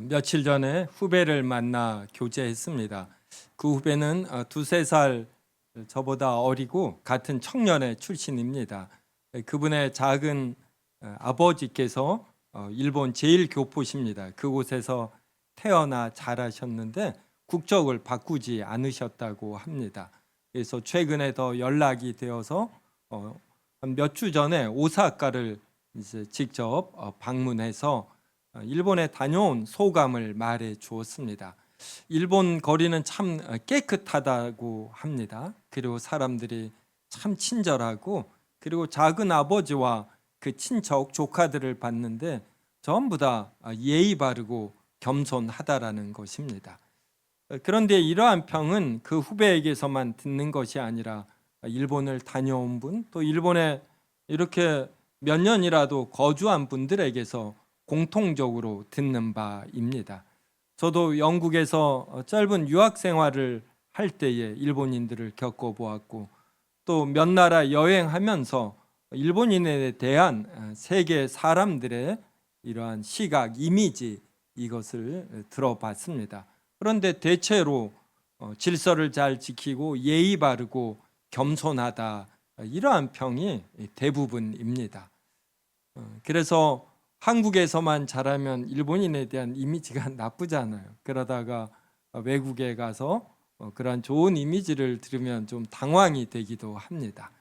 며칠 전에 후배를 만나 교제했습니다. 그 후배는 두세 살 저보다 어리고 같은 청년의 출신입니다. 그분의 작은 아버지께서 일본 제1교포십니다. 그곳에서 태어나 자라셨는데 국적을 바꾸지 않으셨다고 합니다. 그래서 최근에 더 연락이 되어서 한 몇 주 전에 오사카를 이제 직접 방문해서 일본에 다녀온 소감을 말해 주었습니다. 일본 거리는 참 깨끗하다고 합니다. 그리고 사람들이 참 친절하고, 그리고 작은 아버지와 그 친척 조카들을 봤는데 전부 다 예의 바르고 겸손하다라는 것입니다. 그런데 이러한 평은 그 후배에게서만 듣는 것이 아니라 일본을 다녀온 분, 또 일본에 이렇게 몇 년이라도 거주한 분들에게서 공통적으로 듣는 바입니다. 저도 영국에서 짧은 유학 생활을 할 때에 일본인들을 겪어보았고, 또 몇 나라 여행하면서 일본인에 대한 세계 사람들의 이러한 시각, 이미지, 이것을 들어봤습니다. 그런데 대체로 질서를 잘 지키고 예의 바르고 겸손하다, 이러한 평이 대부분입니다. 그래서 한국에서만 자라면 일본인에 대한 이미지가 나쁘잖아요. 그러다가 외국에 가서 그러한 좋은 이미지를 들으면 좀 당황이 되기도 합니다.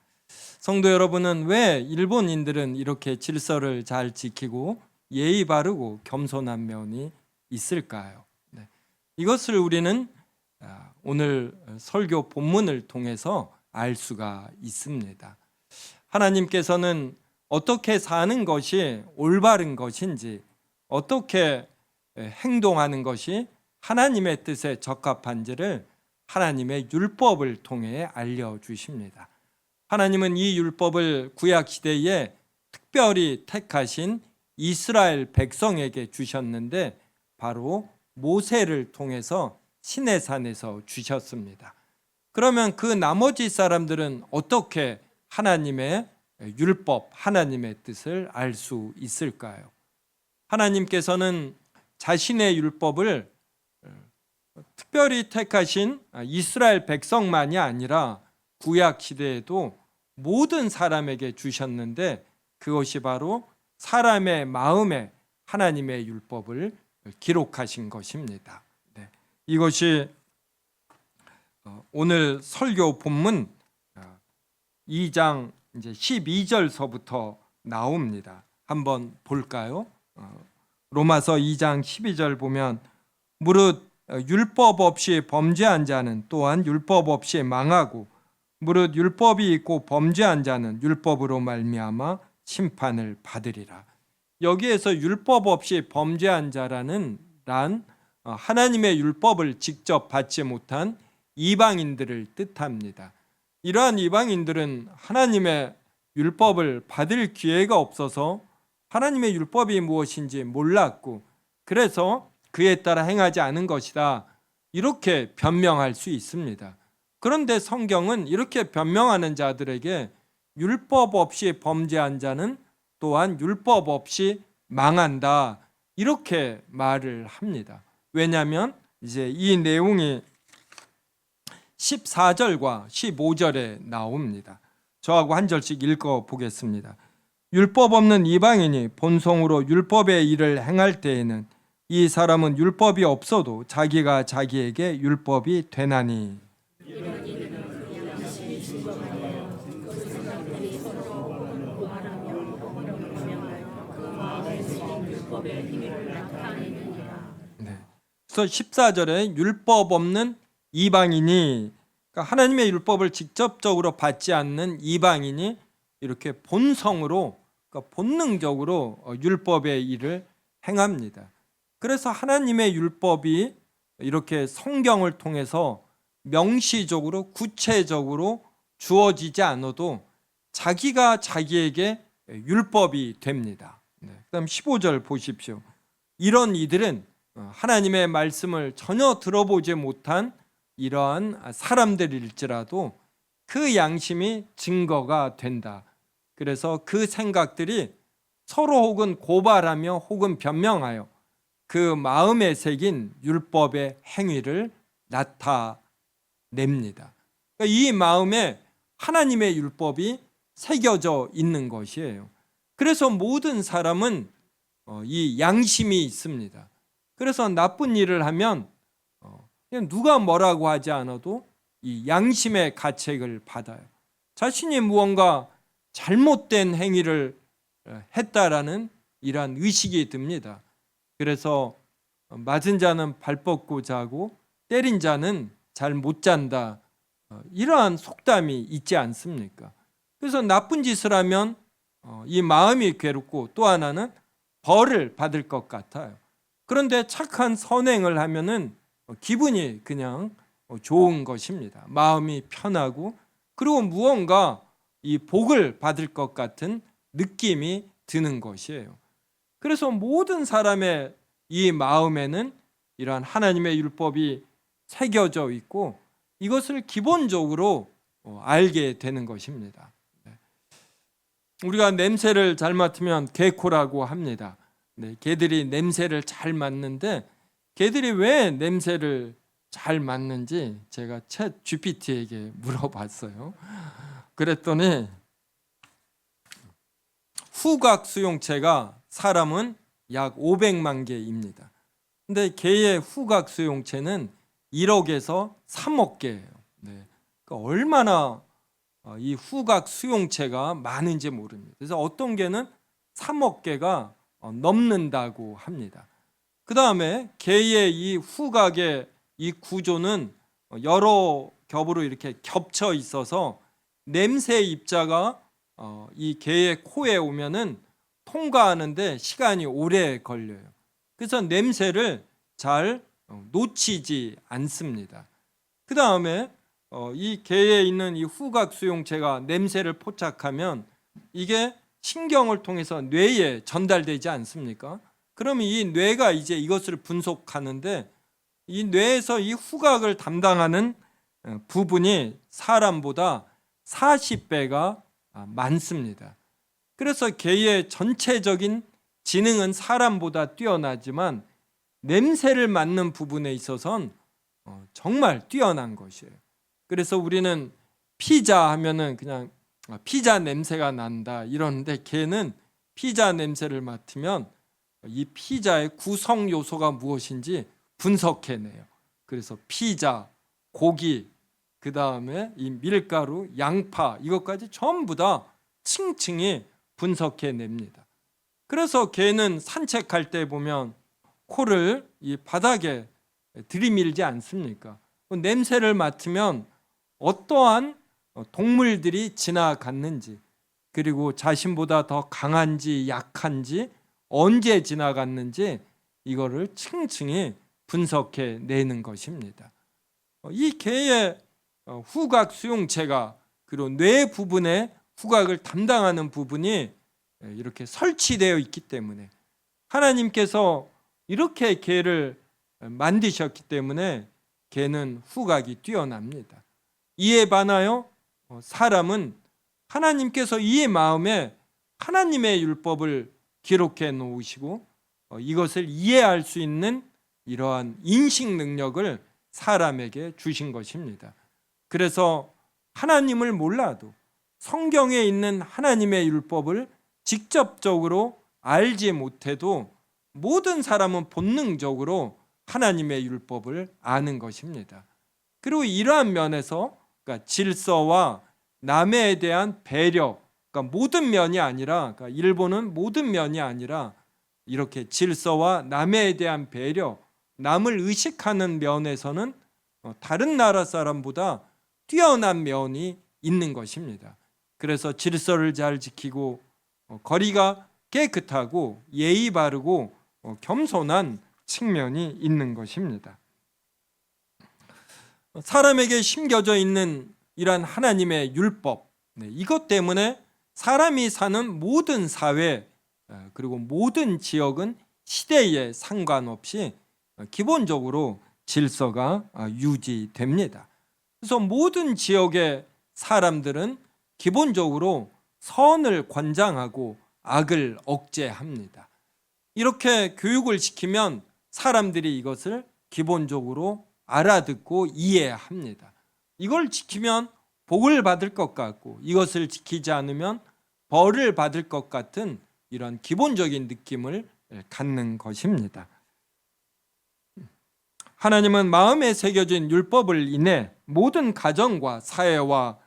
성도 여러분은 왜 일본인들은 이렇게 질서를 잘 지키고 예의 바르고 겸손한 면이 있을까요? 이것을 우리는 오늘 설교 본문을 통해서 알 수가 있습니다. 하나님께서는 어떻게 사는 것이 올바른 것인지, 어떻게 행동하는 것이 하나님의 뜻에 적합한지를 하나님의 율법을 통해 알려주십니다. 하나님은 이 율법을 구약시대에 특별히 택하신 이스라엘 백성에게 주셨는데 바로 모세를 통해서 시내산에서 주셨습니다. 그러면 그 나머지 사람들은 어떻게 하나님의 율법, 하나님의 뜻을 알 수 있을까요? 하나님께서는 자신의 율법을 특별히 택하신 이스라엘 백성만이 아니라 구약 시대에도 모든 사람에게 주셨는데, 그것이 바로 사람의 마음에 하나님의 율법을 기록하신 것입니다. 이것이 오늘 설교 본문 2장 이제 12절서부터 나옵니다. 한번 볼까요? 로마서 2장 12절 보면, 무릇 율법 없이 범죄한 자는 또한 율법 없이 망하고, 무릇 율법이 있고 범죄한 자는 율법으로 말미암아 심판을 받으리라. 여기에서 율법 없이 범죄한 자라는 하나님의 율법을 직접 받지 못한 이방인들을 뜻합니다. 이러한 이방인들은 하나님의 율법을 받을 기회가 없어서 하나님의 율법이 무엇인지 몰랐고, 그래서 그에 따라 행하지 않은 것이다, 이렇게 변명할 수 있습니다. 그런데 성경은 이렇게 변명하는 자들에게 율법 없이 범죄한 자는 또한 율법 없이 망한다, 이렇게 말을 합니다. 왜냐하면 이제 이 내용이 14절과 15절에 나옵니다. 저하고 한 절씩 읽어 보겠습니다. 율법 없는 이방인이 본성으로 율법의 일을 행할 때에는 이 사람은 율법이 없어도 자기가 자기에게 율법이 되나니. 그래서 14절에 율법 없는 이방인이, 그러니까 하나님의 율법을 직접적으로 받지 않는 이방인이 이렇게 본성으로, 그러니까 본능적으로 율법의 일을 행합니다. 그래서 하나님의 율법이 이렇게 성경을 통해서 명시적으로 구체적으로 주어지지 않아도 자기가 자기에게 율법이 됩니다. 그다음 15절 보십시오. 이런 이들은 하나님의 말씀을 전혀 들어보지 못한 이러한 사람들일지라도 그 양심이 증거가 된다. 그래서 그 생각들이 서로 혹은 고발하며 혹은 변명하여 그 마음에 새긴 율법의 행위를 나타냅니다. 그러니까 이 마음에 하나님의 율법이 새겨져 있는 것이에요. 그래서 모든 사람은 이 양심이 있습니다. 그래서 나쁜 일을 하면 그냥 누가 뭐라고 하지 않아도 이 양심의 가책을 받아요. 자신이 무언가 잘못된 행위를 했다라는 이러한 의식이 듭니다. 그래서 맞은 자는 발 뻗고 자고 때린 자는 잘 못 잔다. 이러한 속담이 있지 않습니까? 그래서 나쁜 짓을 하면 이 마음이 괴롭고 또 하나는 벌을 받을 것 같아요. 그런데 착한 선행을 하면은 기분이 그냥 좋은 것입니다. 마음이 편하고 그리고 무언가 이 복을 받을 것 같은 느낌이 드는 것이에요. 그래서 모든 사람의 이 마음에는 이러한 하나님의 율법이 새겨져 있고 이것을 기본적으로 알게 되는 것입니다. 우리가 냄새를 잘 맡으면 개코라고 합니다. 개들이 냄새를 잘 맡는데 개들이 왜 냄새를 잘 맡는지 제가 챗 GPT에게 물어봤어요. 그랬더니 후각 수용체가 사람은 약 500만 개입니다. 근데 개의 후각 수용체는 1억에서 3억 개예요. 그러니까 얼마나 이 후각 수용체가 많은지 모릅니다. 그래서 어떤 개는 3억 개가 넘는다고 합니다. 그 다음에 개의 이 후각의 이 구조는 여러 겹으로 이렇게 겹쳐 있어서 냄새 입자가 이 개의 코에 오면은 통과하는데 시간이 오래 걸려요. 그래서 냄새를 잘 놓치지 않습니다. 그 다음에 이 개에 있는 이 후각 수용체가 냄새를 포착하면 이게 신경을 통해서 뇌에 전달되지 않습니까? 그러면 이 뇌가 이제 이것을 분석하는데 이 뇌에서 이 후각을 담당하는 부분이 사람보다 40배가 많습니다. 그래서 개의 전체적인 지능은 사람보다 뛰어나지만 냄새를 맡는 부분에 있어서는 정말 뛰어난 것이에요. 그래서 우리는 피자 하면은 그냥 피자 냄새가 난다 이러는데 개는 피자 냄새를 맡으면 이 피자의 구성 요소가 무엇인지 분석해내요. 그래서 피자, 고기, 그 다음에 이 밀가루, 양파 이것까지 전부 다 층층이 분석해냅니다. 그래서 개는 산책할 때 보면 코를 이 바닥에 들이밀지 않습니까? 냄새를 맡으면 어떠한 동물들이 지나갔는지 그리고 자신보다 더 강한지 약한지 언제 지나갔는지 이거를 층층이 분석해 내는 것입니다. 이 개의 후각 수용체가 그리고 뇌 부분의 후각을 담당하는 부분이 이렇게 설치되어 있기 때문에 하나님께서 이렇게 개를 만드셨기 때문에 개는 후각이 뛰어납니다. 이에 반하여 사람은 하나님께서 이 마음에 하나님의 율법을 기록해 놓으시고 이것을 이해할 수 있는 이러한 인식 능력을 사람에게 주신 것입니다. 그래서 하나님을 몰라도 성경에 있는 하나님의 율법을 직접적으로 알지 못해도 모든 사람은 본능적으로 하나님의 율법을 아는 것입니다. 그리고 이러한 면에서 그러니까 질서와 남에 대한 배려, 그러니까 모든 면이 아니라 그러니까 일본은 모든 면이 아니라 이렇게 질서와 남에 대한 배려, 남을 의식하는 면에서는 다른 나라 사람보다 뛰어난 면이 있는 것입니다. 그래서 질서를 잘 지키고 거리가 깨끗하고 예의 바르고 겸손한 측면이 있는 것입니다. 사람에게 심겨져 있는 이러한 하나님의 율법, 이것 때문에 사람이 사는 모든 사회 그리고 모든 지역은 시대에 상관없이 기본적으로 질서가 유지됩니다. 그래서 모든 지역의 사람들은 기본적으로 선을 권장하고 악을 억제합니다. 이렇게 교육을 시키면 사람들이 이것을 기본적으로 알아듣고 이해합니다. 이걸 지키면 복을 받을 것 같고 이것을 지키지 않으면 벌을 받을 것 같은 이런 기본적인 느낌을 갖는 것입니다. 하나님은 마음에 새겨진 율법을 인해 모든 가정과 사회와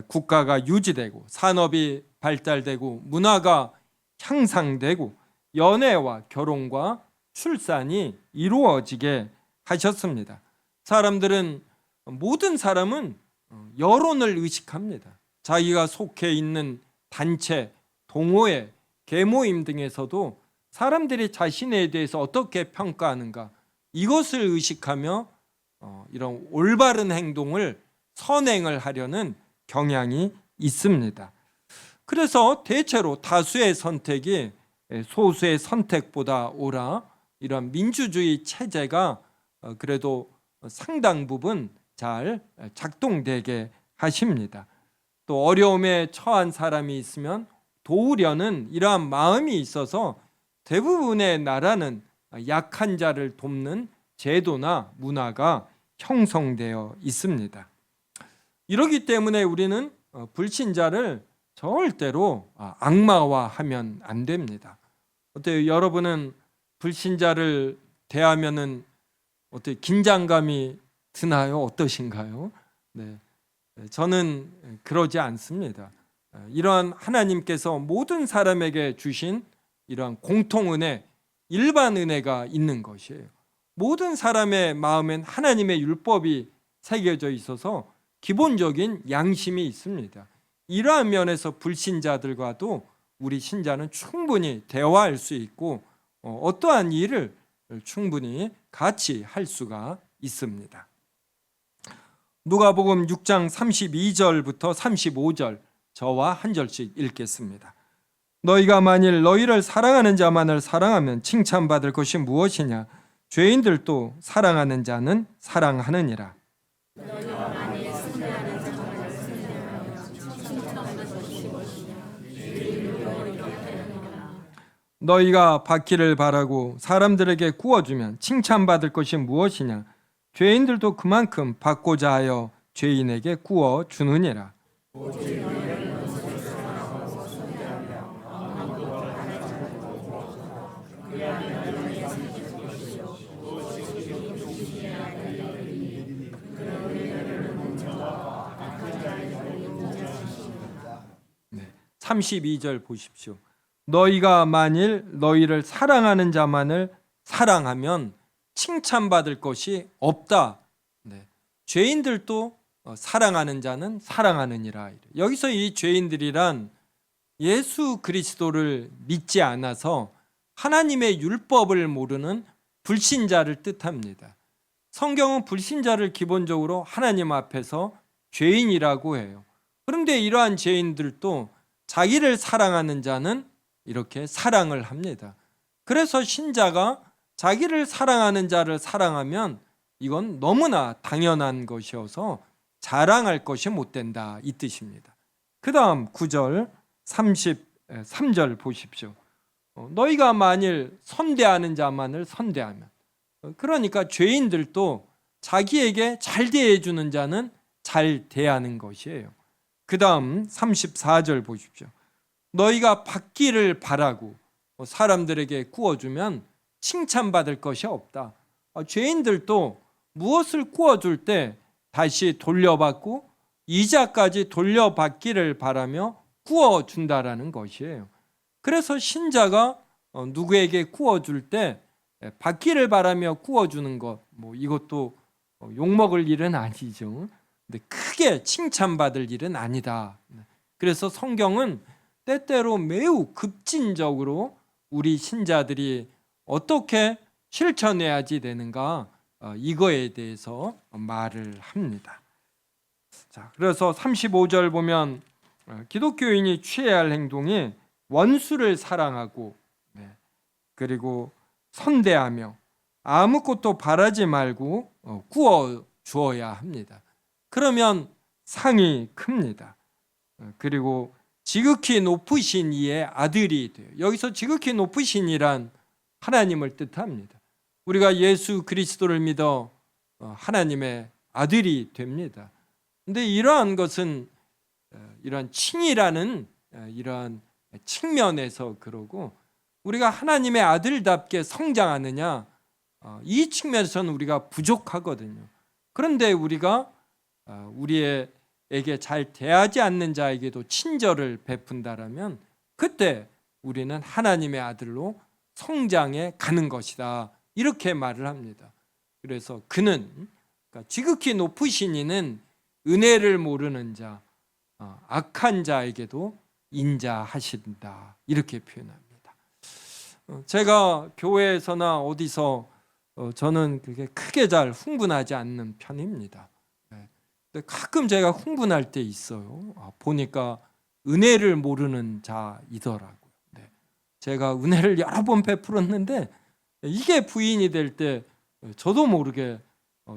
국가가 유지되고 산업이 발달되고 문화가 향상되고 연애와 결혼과 출산이 이루어지게 하셨습니다. 모든 사람은 여론을 의식합니다. 자기가 속해 있는 단체, 동호회, 계모임 등에서도 사람들이 자신에 대해서 어떻게 평가하는가 이것을 의식하며 이런 올바른 행동을 선행을 하려는 경향이 있습니다. 그래서 대체로 다수의 선택이 소수의 선택보다 옳아 이런 민주주의 체제가 그래도 상당 부분 잘 작동되게 하십니다. 또 어려움에 처한 사람이 있으면 도우려는 이러한 마음이 있어서 대부분의 나라는 약한 자를 돕는 제도나 문화가 형성되어 있습니다. 이러기 때문에 우리는 불신자를 절대로 악마화하면 안 됩니다. 어때요? 여러분은 불신자를 대하면은 어떻게 긴장감이 드나요? 어떠신가요? 네, 저는 그러지 않습니다. 이러한 하나님께서 모든 사람에게 주신 이러한 공통은혜, 일반 은혜가 있는 것이에요. 모든 사람의 마음엔 하나님의 율법이 새겨져 있어서 기본적인 양심이 있습니다. 이러한 면에서 불신자들과도 우리 신자는 충분히 대화할 수 있고 어떠한 일을 충분히 같이 할 수가 있습니다. 누가복음 6장 32절부터 35절 저와 한 절씩 읽겠습니다. 너희가 만일 너희를 사랑하는 자만을 사랑하면 칭찬받을 것이 무엇이냐? 죄인들도 사랑하는 자는 사랑하느니라. 너희가 받기를 바라고 사람들에게 구워주면 칭찬받을 것이 무엇이냐? 죄인들도 그만큼 받고자 하여 죄인에게 구워주느니라. 네, 32절 보십시오. 너희가 만일 너희를 사랑하는 자만을 사랑하면 칭찬받을 것이 없다. 네. 죄인들도 사랑하는 자는 사랑하느니라. 여기서 이 죄인들이란 예수 그리스도를 믿지 않아서 하나님의 율법을 모르는 불신자를 뜻합니다. 성경은 불신자를 기본적으로 하나님 앞에서 죄인이라고 해요. 그런데 이러한 죄인들도 자기를 사랑하는 자는 이렇게 사랑을 합니다. 그래서 신자가 자기를 사랑하는 자를 사랑하면 이건 너무나 당연한 것이어서 자랑할 것이 못 된다 이 뜻입니다. 그 다음 9절 33절 보십시오. 너희가 만일 선대하는 자만을 선대하면, 그러니까 죄인들도 자기에게 잘 대해주는 자는 잘 대하는 것이에요. 그 다음 34절 보십시오. 너희가 받기를 바라고 사람들에게 구워주면 칭찬받을 것이 없다. 죄인들도 무엇을 구워줄 때 다시 돌려받고 이자까지 돌려받기를 바라며 구워준다라는 것이에요. 그래서 신자가 누구에게 구워줄 때 받기를 바라며 구워주는 것, 이것도 욕먹을 일은 아니죠. 근데 크게 칭찬받을 일은 아니다. 그래서 성경은 때때로 매우 급진적으로 우리 신자들이 어떻게 실천해야지 되는가 이거에 대해서 말을 합니다. 자, 그래서 35절 보면 기독교인이 취해야 할 행동이 원수를 사랑하고 그리고 선대하며 아무것도 바라지 말고 구워 주어야 합니다. 그러면 상이 큽니다. 그리고 지극히 높으신 이의 아들이 돼요. 여기서 지극히 높으신이란 하나님을 뜻합니다. 우리가 예수 그리스도를 믿어 하나님의 아들이 됩니다. 근데 이러한 것은 이러한 칭이라는 이러한 측면에서 그러고, 우리가 하나님의 아들답게 성장하느냐, 이 측면에서는 우리가 부족하거든요. 그런데 우리가 우리에게 잘 대하지 않는 자에게도 친절을 베푼다라면 그때 우리는 하나님의 아들로 성장해 가는 것이다, 이렇게 말을 합니다. 그래서 그는, 그러니까 지극히 높으신 이는 은혜를 모르는 자, 악한 자에게도 인자하신다, 이렇게 표현합니다. 제가 교회에서나 어디서 저는 그게 크게 잘 흥분하지 않는 편입니다. 근데 가끔 제가 흥분할 때 있어요. 보니까 은혜를 모르는 자이더라고요. 제가 은혜를 여러 번 베풀었는데 이게 부인이 될 때 저도 모르게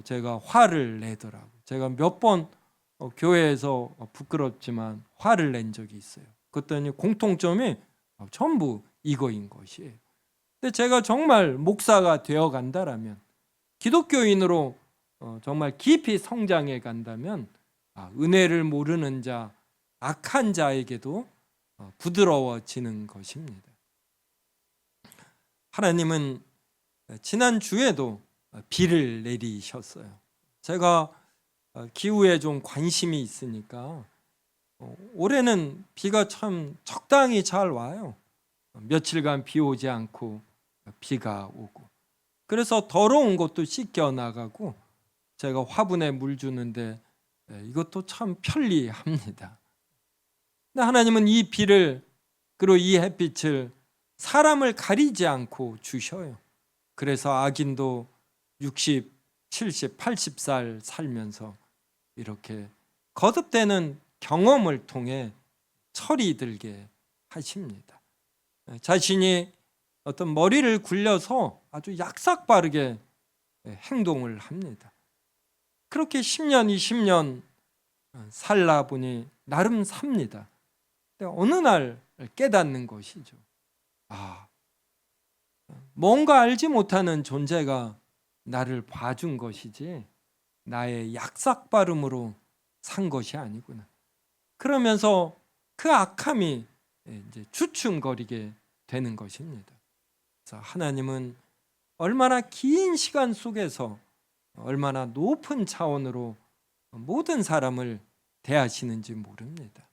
제가 화를 내더라고요. 제가 몇 번 교회에서 부끄럽지만 화를 낸 적이 있어요. 그랬더니 공통점이 전부 이거인 것이에요. 근데 제가 정말 목사가 되어 간다라면, 기독교인으로 정말 깊이 성장해 간다면, 은혜를 모르는 자, 악한 자에게도 부드러워지는 것입니다. 하나님은 지난 주에도 비를 내리셨어요. 제가 기후에 좀 관심이 있으니까 올해는 비가 참 적당히 잘 와요. 며칠간 비 오지 않고 비가 오고, 그래서 더러운 것도 씻겨 나가고, 제가 화분에 물 주는데 이것도 참 편리합니다. 근데 하나님은 이 비를, 그리고 이 햇빛을 사람을 가리지 않고 주셔요. 그래서 악인도 60, 70, 80살 살면서 이렇게 거듭되는 경험을 통해 철이 들게 하십니다. 자신이 어떤 머리를 굴려서 아주 약삭빠르게 행동을 합니다. 그렇게 10년, 20년 살다 보니 나름 삽니다. 근데 어느 날 깨닫는 것이죠. 뭔가 알지 못하는 존재가 나를 봐준 것이지 나의 약삭빠름으로 산 것이 아니구나. 그러면서 그 악함이 이제 주춤거리게 되는 것입니다. 그래서 하나님은 얼마나 긴 시간 속에서 얼마나 높은 차원으로 모든 사람을 대하시는지 모릅니다.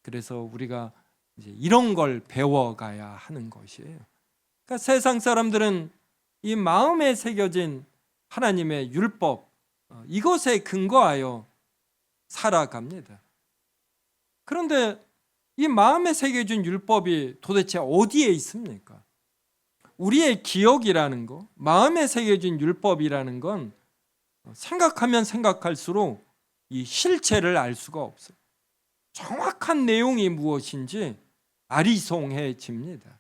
그래서 우리가 이제 이런 걸 배워가야 하는 것이에요. 그러니까 세상 사람들은 이 마음에 새겨진 하나님의 율법, 이것에 근거하여 살아갑니다. 그런데 이 마음에 새겨진 율법이 도대체 어디에 있습니까? 우리의 기억이라는 거, 마음에 새겨진 율법이라는 건 생각하면 생각할수록 이 실체를 알 수가 없어요. 정확한 내용이 무엇인지 아리송해집니다.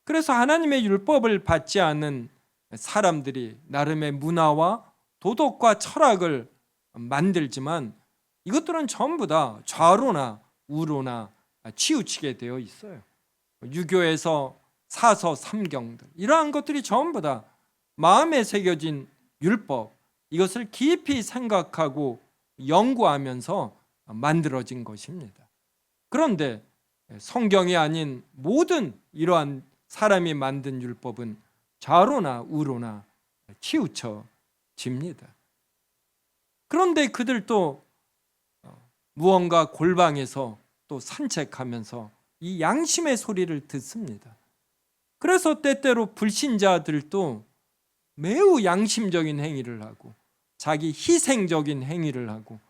그래서 하나님의 율법을 받지 않는 사람들이 나름의 문화와 도덕과 철학을 만들지만 이것들은 전부 다 좌로나 우로나 치우치게 되어 있어요. 유교에서 사서 삼경들, 이러한 것들이 전부 다 마음에 새겨진 율법, 이것을 깊이 생각하고 연구하면서 만들어진 것입니다. 그런데 성경이 아닌 모든 이러한 사람이 만든 율법은 좌로나 우로나 치우쳐집니다. 그런데 그들도 무언가 골방에서 또 산책하면서 이 양심의 소리를 듣습니다. 그래서 때때로 불신자들도 매우 양심적인 행위를 하고 자기 희생적인 행위를 하고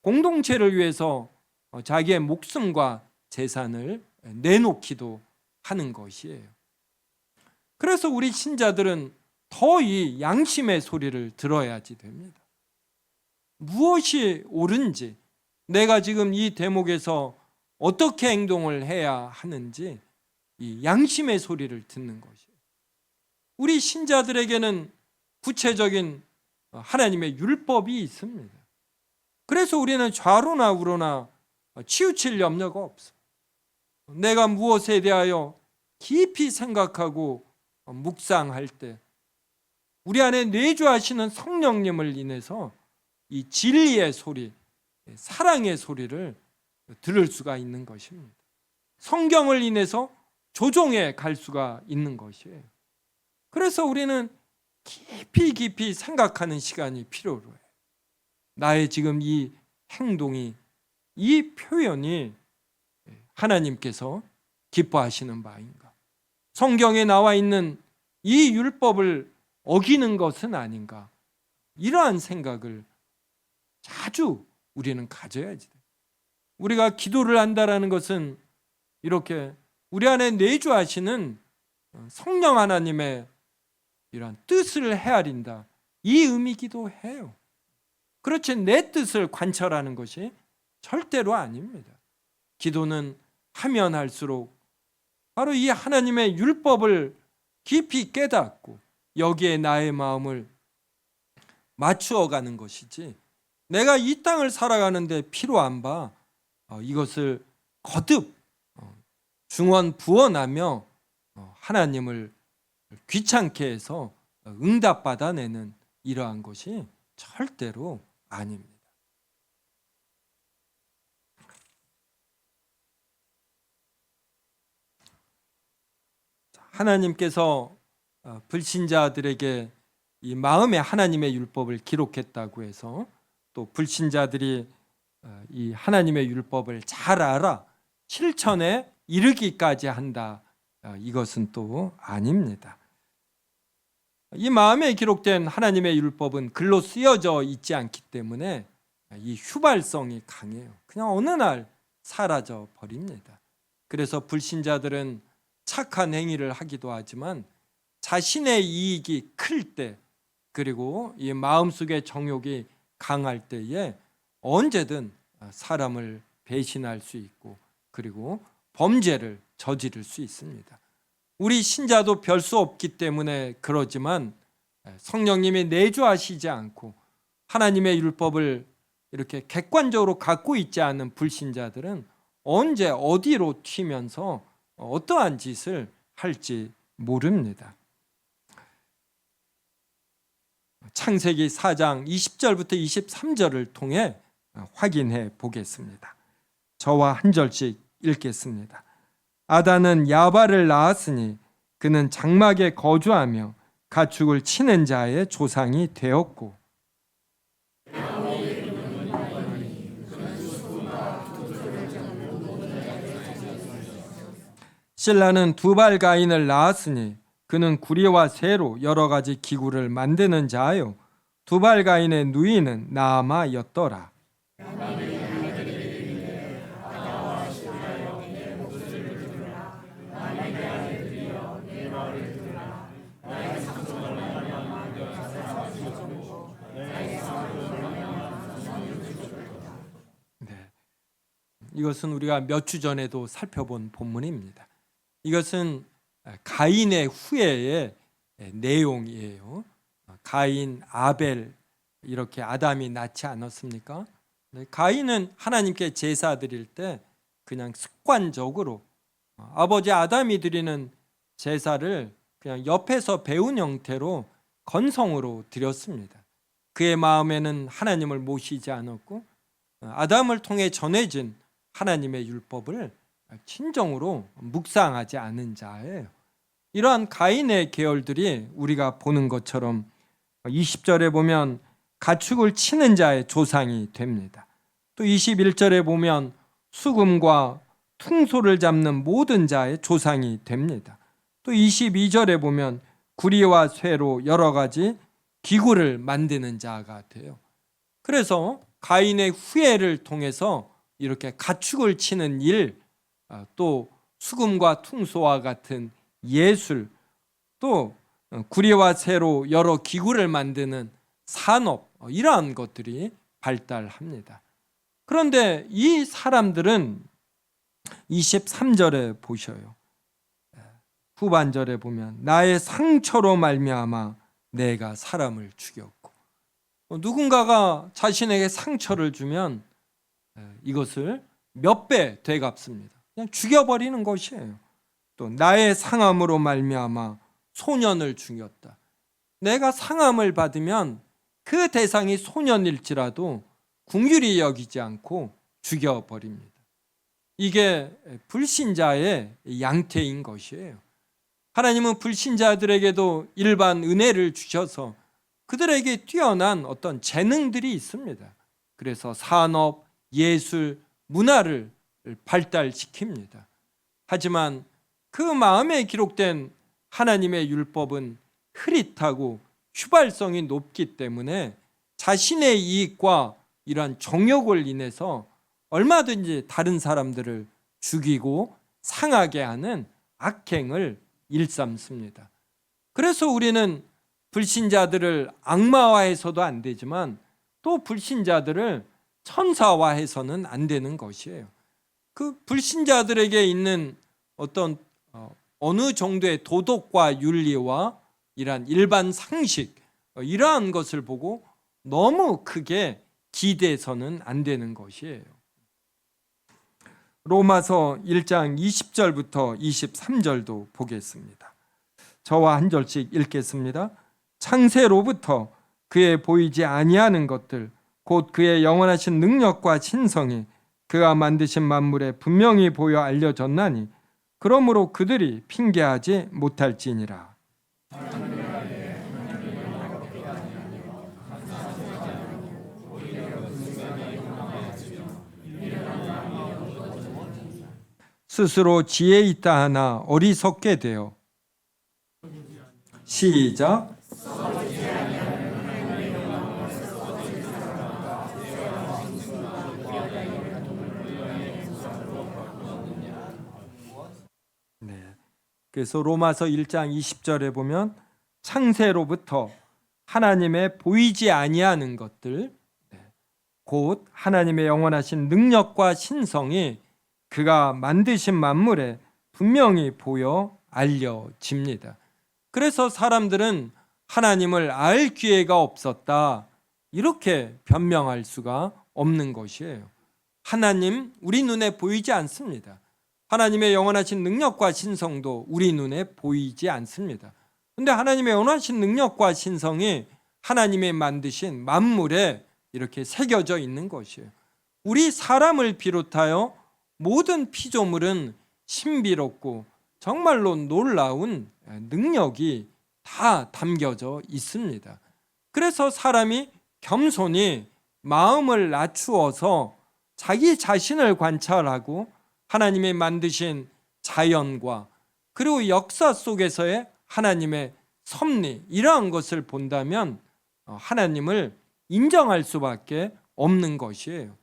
공동체를 위해서 자기의 목숨과 재산을 내놓기도 하는 것이에요. 그래서 우리 신자들은 더 이 양심의 소리를 들어야지 됩니다. 무엇이 옳은지, 내가 지금 이 대목에서 어떻게 행동을 해야 하는지 이 양심의 소리를 듣는 것이에요. 우리 신자들에게는 구체적인 하나님의 율법이 있습니다. 그래서 우리는 좌로나 우로나 치우칠 염려가 없어. 내가 무엇에 대하여 깊이 생각하고 묵상할 때 우리 안에 내주하시는 성령님을 인해서 이 진리의 소리, 사랑의 소리를 들을 수가 있는 것입니다. 성경을 인해서 조종해 갈 수가 있는 것이에요. 그래서 우리는 깊이 생각하는 시간이 필요로 해요. 나의 지금 이 행동이, 이 표현이 하나님께서 기뻐하시는 바인가? 성경에 나와 있는 이 율법을 어기는 것은 아닌가? 이러한 생각을 자주 우리는 가져야지 돼요. 우리가 기도를 한다라는 것은 이렇게 우리 안에 내주하시는 성령 하나님의 이런 뜻을 헤아린다, 이 의미기도 해요. 그렇지 내 뜻을 관철하는 것이 절대로 아닙니다. 기도는 하면 할수록 바로 이 하나님의 율법을 깊이 깨닫고 여기에 나의 마음을 맞추어가는 것이지, 내가 이 땅을 살아가는데 피로 안 봐 이것을 거듭 중언부언하며 하나님을 귀찮게 해서 응답받아내는 이러한 것이 절대로 아닙니다. 하나님께서 불신자들에게 이 마음에 하나님의 율법을 기록했다고 해서 또 불신자들이 이 하나님의 율법을 잘 알아 실천에 이르기까지 한다, 이것은 또 아닙니다. 이 마음에 기록된 하나님의 율법은 글로 쓰여져 있지 않기 때문에 이 휘발성이 강해요. 그냥 어느 날 사라져 버립니다. 그래서 불신자들은 착한 행위를 하기도 하지만 자신의 이익이 클 때, 그리고 이 마음속의 정욕이 강할 때에 언제든 사람을 배신할 수 있고 그리고 범죄를 저지를 수 있습니다. 우리 신자도 별 수 없기 때문에 그러지만 성령님이 내주하시지 않고 하나님의 율법을 이렇게 객관적으로 갖고 있지 않은 불신자들은 언제 어디로 튀면서 어떠한 짓을 할지 모릅니다. 창세기 4장 20절부터 23절을 통해 확인해 보겠습니다. 저와 한 절씩 읽겠습니다. 아단은 야발을 낳았으니 그는 장막에 거주하며 가축을 치는 자의 조상이 되었고, 실라는 두발 가인을 낳았으니 그는 구리와 쇠로 여러 가지 기구를 만드는 자요 두발 가인의 누이는 나아마였더라. 이것은 우리가 몇 주 전에도 살펴본 본문입니다. 이것은 가인의 후예의 내용이에요. 가인, 아벨 이렇게 아담이 낳지 않았습니까? 가인은 하나님께 제사 드릴 때 그냥 습관적으로 아버지 아담이 드리는 제사를 그냥 옆에서 배운 형태로 건성으로 드렸습니다. 그의 마음에는 하나님을 모시지 않았고 아담을 통해 전해진 하나님의 율법을 진정으로 묵상하지 않은 자예요. 이러한 가인의 계열들이 우리가 보는 것처럼 20절에 보면 가축을 치는 자의 조상이 됩니다. 또 21절에 보면 수금과 퉁소를 잡는 모든 자의 조상이 됩니다. 또 22절에 보면 구리와 쇠로 여러 가지 기구를 만드는 자가 돼요. 그래서 가인의 후예를 통해서 이렇게 가축을 치는 일, 또 수금과 퉁소와 같은 예술, 또 구리와 쇠로 여러 기구를 만드는 산업, 이러한 것들이 발달합니다. 그런데 이 사람들은 23절에 보셔요. 후반절에 보면 나의 상처로 말미암아 내가 사람을 죽였고, 누군가가 자신에게 상처를 주면 이것을 몇 배 되갚습니다. 그냥 죽여버리는 것이에요. 또 나의 상함으로 말미암아 소년을 죽였다. 내가 상함을 받으면 그 대상이 소년일지라도 긍휼히 여기지 않고 죽여버립니다. 이게 불신자의 양태인 것이에요. 하나님은 불신자들에게도 일반 은혜를 주셔서 그들에게 뛰어난 어떤 재능들이 있습니다. 그래서 산업, 예술, 문화를 발달시킵니다. 하지만 그 마음에 기록된 하나님의 율법은 흐릿하고 휘발성이 높기 때문에 자신의 이익과 이러한 정욕을 인해서 얼마든지 다른 사람들을 죽이고 상하게 하는 악행을 일삼습니다. 그래서 우리는 불신자들을 악마화해서도 안 되지만 또 불신자들을 천사화해서는 안 되는 것이에요. 그 불신자들에게 있는 어떤 어느 정도의 도덕과 윤리와 이러한 일반 상식, 이러한 것을 보고 너무 크게 기대해서는 안 되는 것이에요. 로마서 1장 20절부터 23절도 보겠습니다. 저와 한 절씩 읽겠습니다. 창세로부터 그의 보이지 아니하는 것들 곧 그의 영원하신 능력과 신성이 그가 만드신 만물에 분명히 보여 알려졌나니 그러므로 그들이 핑계하지 못할지니라. 스스로 지혜 있다 하나 어리석게 되어 시작. 네. 그래서 로마서 1장 20절에 보면 창세로부터 하나님의 보이지 아니하는 것들 곧 하나님의 영원하신 능력과 신성이 그가 만드신 만물에 분명히 보여 알려집니다. 그래서 사람들은 하나님을 알 기회가 없었다 이렇게 변명할 수가 없는 것이에요. 하나님 우리 눈에 보이지 않습니다. 하나님의 영원하신 능력과 신성도 우리 눈에 보이지 않습니다. 그런데 하나님의 영원하신 능력과 신성이 하나님의 만드신 만물에 이렇게 새겨져 있는 것이에요. 우리 사람을 비롯하여 모든 피조물은 신비롭고 정말로 놀라운 능력이 다 담겨져 있습니다. 그래서 사람이 겸손히 마음을 낮추어서 자기 자신을 관찰하고 하나님이 만드신 자연과 그리고 역사 속에서의 하나님의 섭리 이러한 것을 본다면 하나님을 인정할 수밖에 없는 것이에요.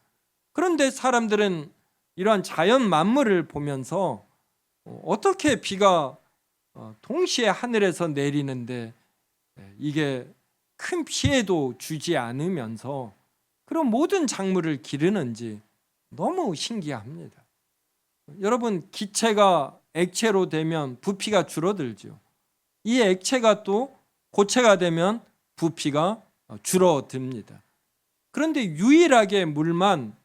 그런데 사람들은 이러한 자연 만물을 보면서 어떻게 비가 동시에 하늘에서 내리는데 이게 큰 피해도 주지 않으면서 그런 모든 작물을 기르는지 너무 신기합니다. 여러분, 기체가 액체로 되면 부피가 줄어들죠. 이 액체가 또 고체가 되면 부피가 줄어듭니다. 그런데 유일하게 물만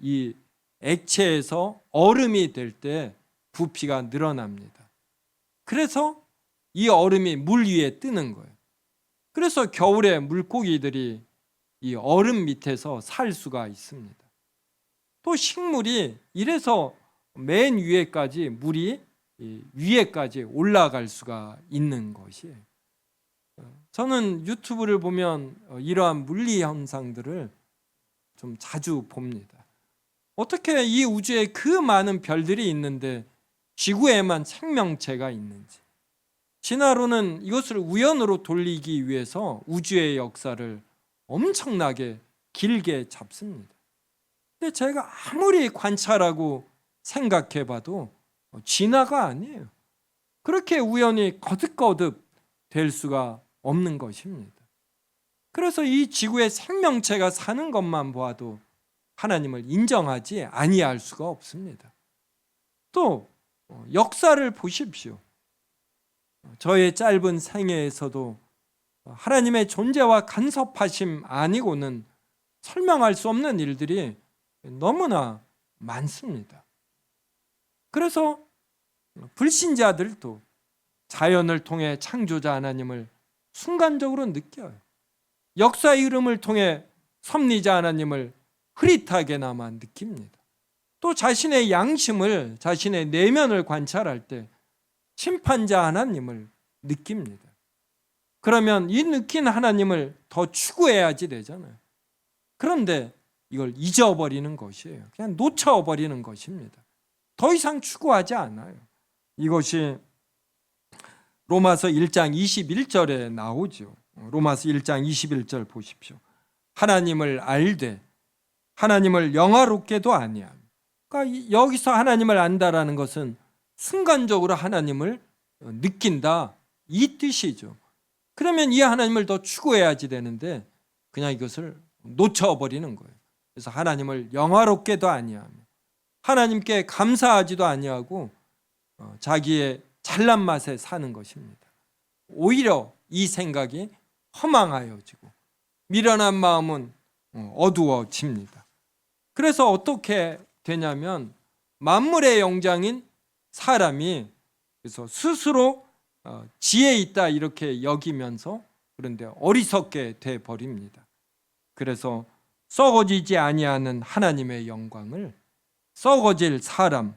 이 액체에서 얼음이 될 때 부피가 늘어납니다. 그래서 이 얼음이 물 위에 뜨는 거예요. 그래서 겨울에 물고기들이 이 얼음 밑에서 살 수가 있습니다. 또 식물이 이래서 맨 위에까지 물이 위에까지 올라갈 수가 있는 것이에요. 저는 유튜브를 보면 이러한 물리 현상들을 좀 자주 봅니다. 어떻게 이 우주에 그 많은 별들이 있는데 지구에만 생명체가 있는지. 진화론은 이것을 우연으로 돌리기 위해서 우주의 역사를 엄청나게 길게 잡습니다. 근데 제가 아무리 관찰하고 생각해봐도 진화가 아니에요. 그렇게 우연히 거듭거듭 될 수가 없는 것입니다. 그래서 이 지구에 생명체가 사는 것만 보아도 하나님을 인정하지 아니할 수가 없습니다. 또 역사를 보십시오. 저의 짧은 생애에서도 하나님의 존재와 간섭하심 아니고는 설명할 수 없는 일들이 너무나 많습니다. 그래서 불신자들도 자연을 통해 창조자 하나님을 순간적으로 느껴요. 역사의 흐름을 통해 섭리자 하나님을 흐릿하게나마 느낍니다. 또 자신의 양심을, 자신의 내면을 관찰할 때 심판자 하나님을 느낍니다. 그러면 이 느낀 하나님을 더 추구해야지 되잖아요. 그런데 이걸 잊어버리는 것이에요. 그냥 놓쳐버리는 것입니다. 더 이상 추구하지 않아요. 이것이 로마서 1장 21절에 나오죠. 로마서 1장 21절 보십시오. 하나님을 알되 하나님을 영화롭게도 아니함. 그러니까 여기서 하나님을 안다라는 것은 순간적으로 하나님을 느낀다, 이 뜻이죠. 그러면 이 하나님을 더 추구해야지 되는데 그냥 이것을 놓쳐버리는 거예요. 그래서 하나님을 영화롭게도 아니하며 하나님께 감사하지도 아니하고 자기의 잘난 맛에 사는 것입니다. 오히려 이 생각이 허망하여지고 미련한 마음은 어두워집니다. 그래서 어떻게 되냐면 만물의 영장인 사람이 그래서 스스로 지혜 있다 이렇게 여기면서 그런데 어리석게 돼 버립니다. 그래서 썩어지지 아니하는 하나님의 영광을 썩어질 사람,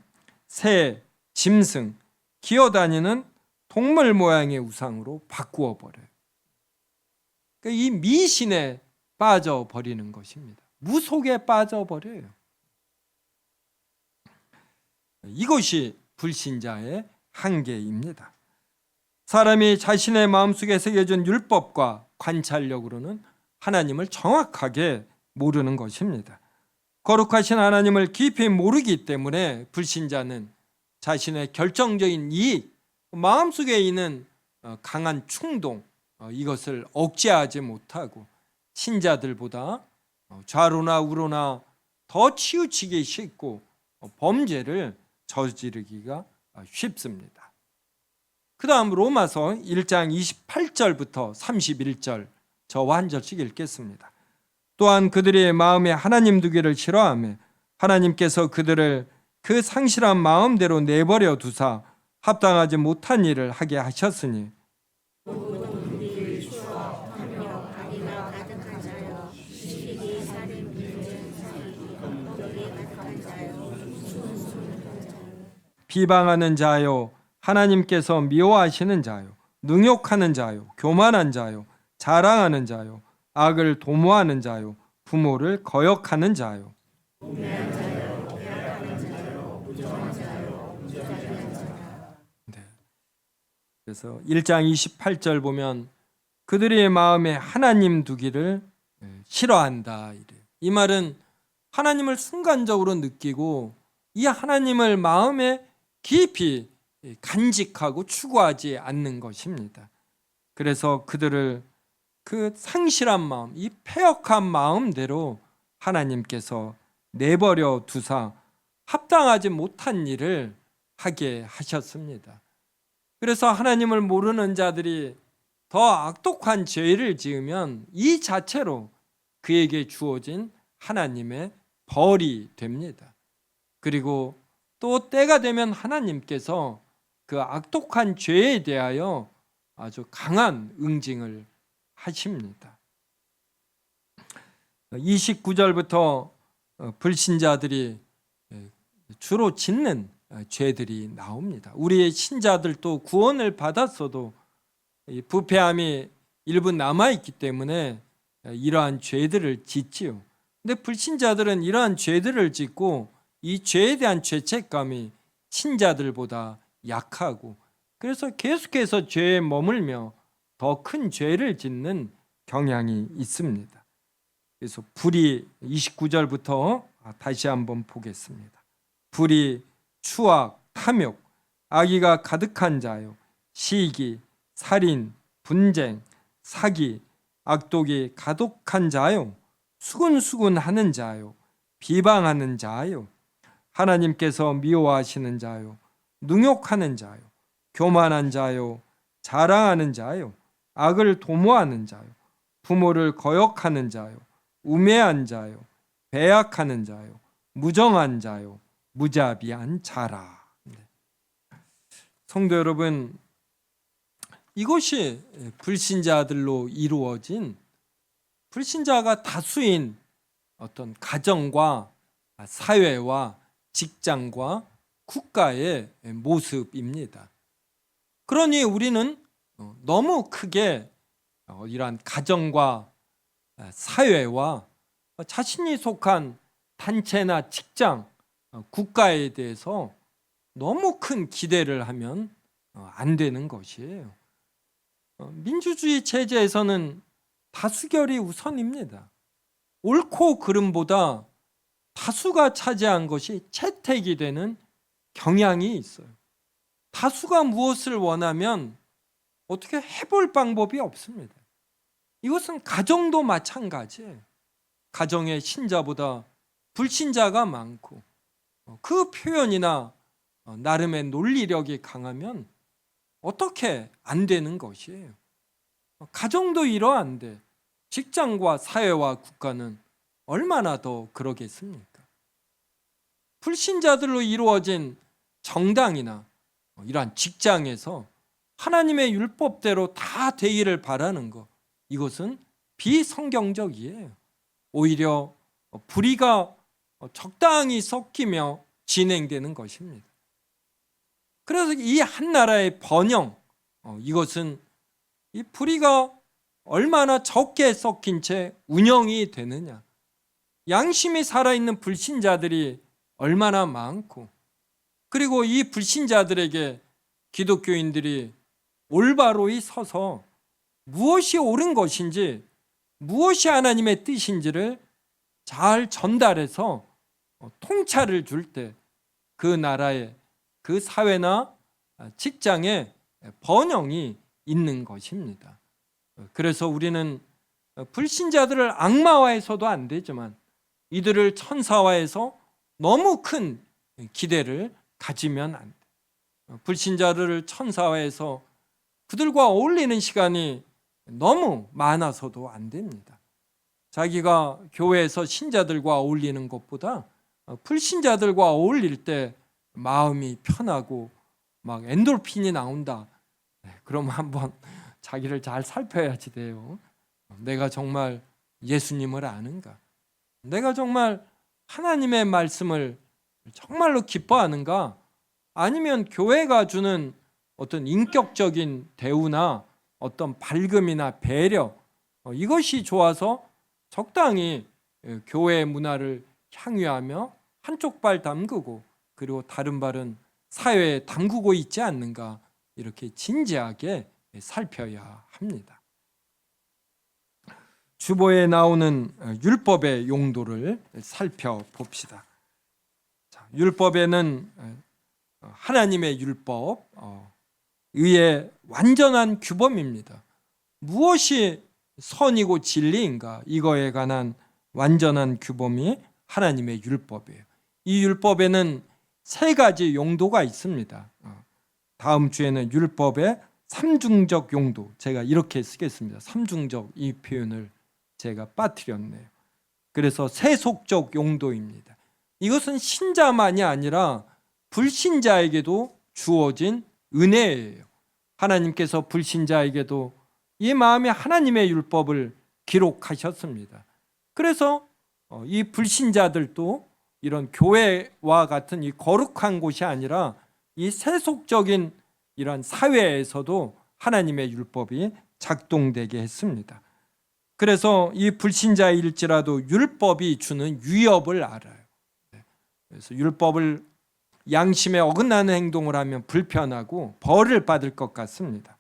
새, 짐승, 기어다니는 동물 모양의 우상으로 바꾸어 버려요. 그러니까 이 미신에 빠져버리는 것입니다. 무속에 빠져버려요. 이것이 불신자의 한계입니다. 사람이 자신의 마음속에 새겨진 율법과 관찰력으로는 하나님을 정확하게 모르는 것입니다. 거룩하신 하나님을 깊이 모르기 때문에 불신자는 자신의 결정적인 이익, 마음속에 있는 강한 충동, 이것을 억제하지 못하고 신자들보다 좌로나 우로나 더 치우치기 쉽고 범죄를 저지르기가 쉽습니다. 그 다음 로마서 1장 28절부터 31절 저와 한 절씩 읽겠습니다. 또한 그들의 마음에 하나님 두기를 싫어하며 하나님께서 그들을 그 상실한 마음대로 내버려 두사 합당하지 못한 일을 하게 하셨으니 비방하는 자요, 하나님께서 미워하시는 자요, 능욕하는 자요, 교만한 자요, 자랑하는 자요, 악을 도모하는 자요, 부모를 거역하는 자요. 네. 그래서 1장 28절 보면 그들의 마음에 하나님 두기를 싫어한다 이래요. 이 말은 하나님을 순간적으로 느끼고 이 하나님을 마음에 깊이 간직하고 추구하지 않는 것입니다. 그래서 그들을 그 상실한 마음, 이 패역한 마음대로 하나님께서 내버려 두사 합당하지 못한 일을 하게 하셨습니다. 그래서 하나님을 모르는 자들이 더 악독한 죄를 지으면 이 자체로 그에게 주어진 하나님의 벌이 됩니다. 그리고 또 때가 되면 하나님께서 그 악독한 죄에 대하여 아주 강한 응징을 하십니다. 29절부터 불신자들이 주로 짓는 죄들이 나옵니다. 우리의 신자들도 구원을 받았어도 부패함이 일부 남아있기 때문에 이러한 죄들을 짓지요. 근데 불신자들은 이러한 죄들을 짓고 이 죄에 대한 죄책감이 신자들보다 약하고 그래서 계속해서 죄에 머물며 더 큰 죄를 짓는 경향이 있습니다. 그래서 불의 29절부터 다시 한번 보겠습니다. 불의, 추악, 탐욕, 악의가 가득한 자요, 시기, 살인, 분쟁, 사기, 악독이 가득한 자요, 수군수군하는 자요, 비방하는 자요, 하나님께서 미워하시는 자요, 능욕하는 자요, 교만한 자요, 자랑하는 자요, 악을 도모하는 자요, 부모를 거역하는 자요, 우매한 자요, 배약하는 자요, 무정한 자요, 무자비한 자라. 성도 여러분, 이것이 불신자들로 이루어진 불신자가 다수인 어떤 가정과 사회와 직장과 국가의 모습입니다. 그러니 우리는 너무 크게 이러한 가정과 사회와 자신이 속한 단체나 직장, 국가에 대해서 너무 큰 기대를 하면 안 되는 것이에요. 민주주의 체제에서는 다수결이 우선입니다. 옳고 그름보다 다수가 차지한 것이 채택이 되는 경향이 있어요. 다수가 무엇을 원하면 어떻게 해볼 방법이 없습니다. 이것은 가정도 마찬가지예요. 가정의 신자보다 불신자가 많고 그 표현이나 나름의 논리력이 강하면 어떻게 안 되는 것이에요. 가정도 이러한데 직장과 사회와 국가는 얼마나 더 그러겠습니까? 불신자들로 이루어진 정당이나 이러한 직장에서 하나님의 율법대로 다 되기를 바라는 것, 이것은 비성경적이에요. 오히려 불의가 적당히 섞이며 진행되는 것입니다. 그래서 이 한 나라의 번영, 이것은 이 불의가 얼마나 적게 섞인 채 운영이 되느냐, 양심이 살아있는 불신자들이 얼마나 많고, 그리고 이 불신자들에게 기독교인들이 올바로이 서서 무엇이 옳은 것인지, 무엇이 하나님의 뜻인지를 잘 전달해서 통찰을 줄 때 그 나라에, 그 사회나 직장에 번영이 있는 것입니다. 그래서 우리는 불신자들을 악마화해서도 안 되지만 이들을 천사화해서 너무 큰 기대를 가지면 안 돼. 불신자들을 천사화해서 그들과 어울리는 시간이 너무 많아서도 안 됩니다. 자기가 교회에서 신자들과 어울리는 것보다 불신자들과 어울릴 때 마음이 편하고 막 엔돌핀이 나온다. 그럼 한번 자기를 잘 살펴야지 돼요. 내가 정말 예수님을 아는가? 내가 정말 하나님의 말씀을 정말로 기뻐하는가? 아니면 교회가 주는 어떤 인격적인 대우나 어떤 밝음이나 배려, 이것이 좋아서 적당히 교회의 문화를 향유하며 한쪽 발 담그고 그리고 다른 발은 사회에 담그고 있지 않는가, 이렇게 진지하게 살펴야 합니다. 주보에 나오는 율법의 용도를 살펴봅시다. 율법에는 하나님의 율법, 의의 완전한 규범입니다. 무엇이 선이고 진리인가, 이거에 관한 완전한 규범이 하나님의 율법이에요. 이 율법에는 세 가지 용도가 있습니다. 다음 주에는 율법의 삼중적 용도, 제가 이렇게 쓰겠습니다. 삼중적, 이 표현을 제가 빠뜨렸네요. 그래서 세속적 용도입니다. 이것은 신자만이 아니라 불신자에게도 주어진 은혜예요. 하나님께서 불신자에게도 이 마음에 하나님의 율법을 기록하셨습니다. 그래서 이 불신자들도 이런 교회와 같은 이 거룩한 곳이 아니라 이 세속적인 이런 사회에서도 하나님의 율법이 작동되게 했습니다. 그래서 이 불신자일지라도 율법이 주는 위협을 알아요. 그래서 율법을 양심에 어긋나는 행동을 하면 불편하고 벌을 받을 것 같습니다.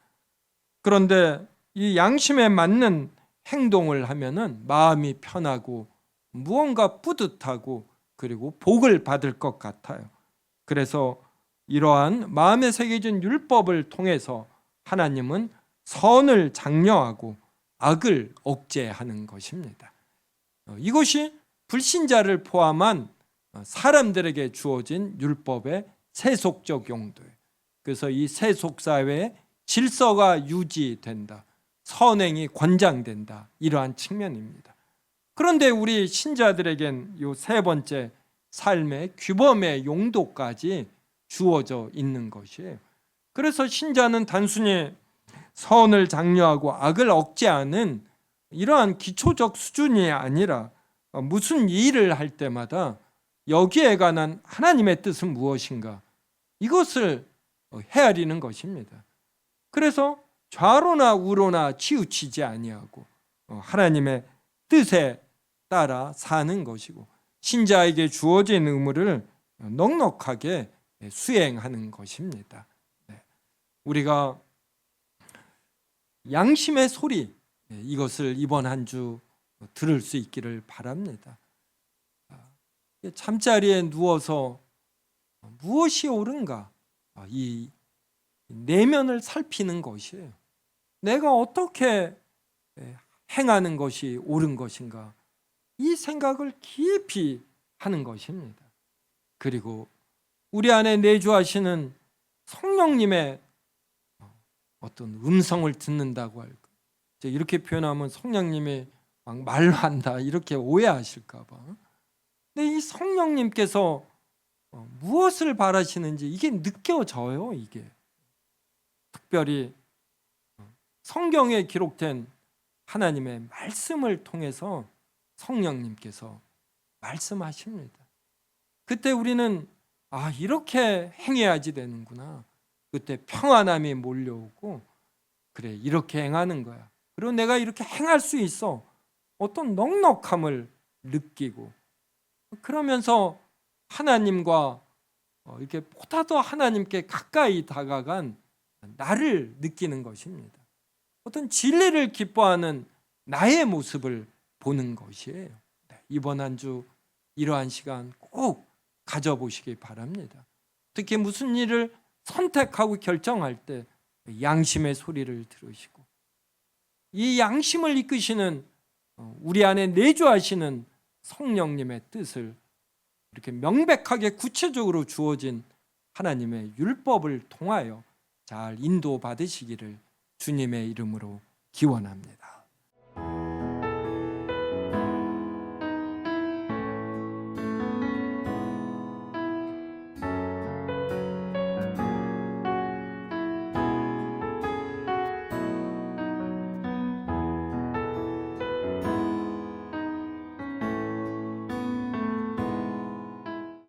그런데 이 양심에 맞는 행동을 하면은 마음이 편하고 무언가 뿌듯하고 그리고 복을 받을 것 같아요. 그래서 이러한 마음에 새겨진 율법을 통해서 하나님은 선을 장려하고 악을 억제하는 것입니다. 이것이 불신자를 포함한 사람들에게 주어진 율법의 세속적 용도예요. 그래서 이 세속 사회에 질서가 유지된다, 선행이 권장된다, 이러한 측면입니다. 그런데 우리 신자들에겐 이 세 번째 삶의 규범의 용도까지 주어져 있는 것이에요. 그래서 신자는 단순히 선을 장려하고 악을 억제하는 이러한 기초적 수준이 아니라 무슨 일을 할 때마다 여기에 관한 하나님의 뜻은 무엇인가, 이것을 헤아리는 것입니다. 그래서 좌로나 우로나 치우치지 아니하고 하나님의 뜻에 따라 사는 것이고, 신자에게 주어진 의무를 넉넉하게 수행하는 것입니다. 우리가 양심의 소리, 이것을 이번 한 주 들을 수 있기를 바랍니다. 잠자리에 누워서 무엇이 옳은가, 이 내면을 살피는 것이에요. 내가 어떻게 행하는 것이 옳은 것인가, 이 생각을 깊이 하는 것입니다. 그리고 우리 안에 내주하시는 성령님의 어떤 음성을 듣는다고 할까, 이렇게 표현하면 성령님이 막 말로 한다 이렇게 오해하실까 봐. 근데 이 성령님께서 무엇을 바라시는지 이게 느껴져요. 이게 특별히 성경에 기록된 하나님의 말씀을 통해서 성령님께서 말씀하십니다. 그때 우리는 이렇게 행해야지 되는구나. 그때 평안함이 몰려오고, 그래, 이렇게 행하는 거야. 그리고 내가 이렇게 행할 수 있어. 어떤 넉넉함을 느끼고, 그러면서 하나님과 이렇게 보다 더 하나님께 가까이 다가간 나를 느끼는 것입니다. 어떤 진리를 기뻐하는 나의 모습을 보는 것이에요. 이번 한 주 이러한 시간 꼭 가져보시기 바랍니다. 특히 무슨 일을 선택하고 결정할 때 양심의 소리를 들으시고, 이 양심을 이끄시는 우리 안에 내주하시는 성령님의 뜻을 이렇게 명백하게 구체적으로 주어진 하나님의 율법을 통하여 잘 인도받으시기를 주님의 이름으로 기원합니다.